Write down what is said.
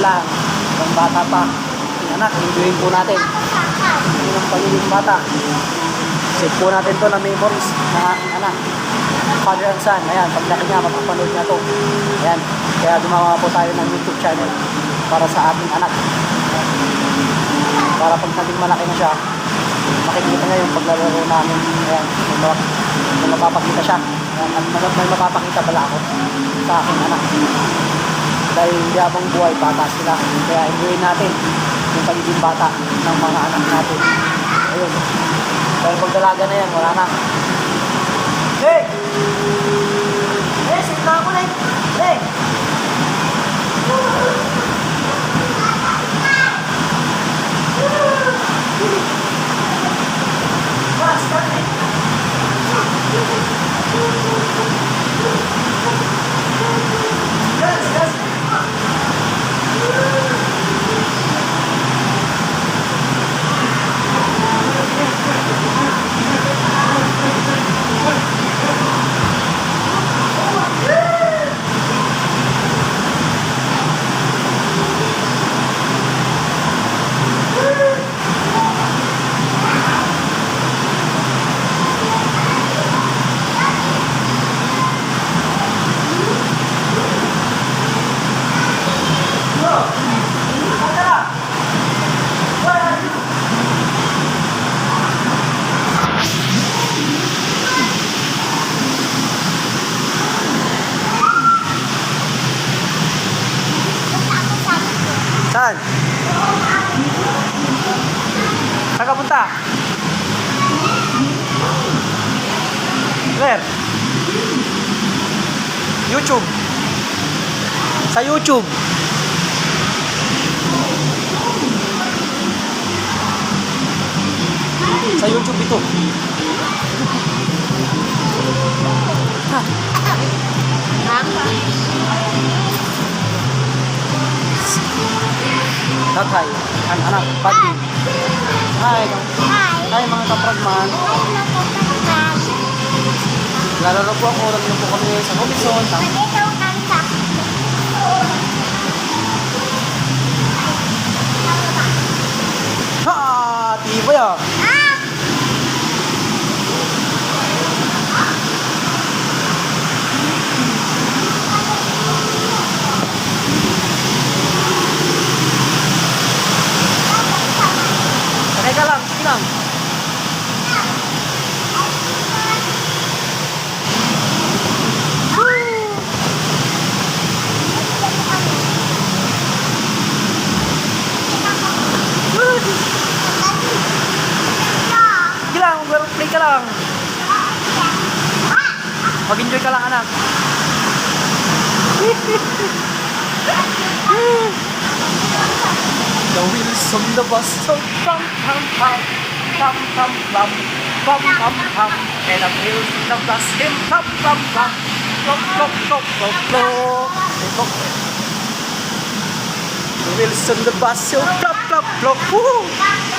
lang. Kung bata pa, anak, enjoyin po natin. Yun ang pagiging bata. Save po natin to na memories ng aking anak. Father and son. Ayan, paglaki niya, mapapanood niya to. Ayan, kaya gumawa po tayo ng YouTube channel para sa ating anak. Para pag naging malaki na siya, makikita niya yung paglalaro namin. Ayan, may mapapakita siya. Ayan, at may mapapakita pala ako sa aking anak. Dahil hindi habang buhay, bata sila. Kaya enjoy natin yung pagiging bata ng mga anak natin. Ayun. Dahil pag dalaga na yan, wala na. Hey! Hey, save na ako na eh. Hey! Saan? Saan ka punta? Where? YouTube. Sa YouTube. Sa YouTube ito. Tatay, anak, pati. Hi. Hi mga kapragman. Lalaro po ako, rin po kami sa Robinson. Ha! Tibay ah! Teka lang, sige lang. Sige lang, play ka lang. Mag-enjoy ka lang, anak. The wheels on the bus so pam pam pam pam pam pam pam pam pam and the wheels on the bus him pam pam pam plop plop plop plop plop. The wheels on the bus so plop plop plop. Woo!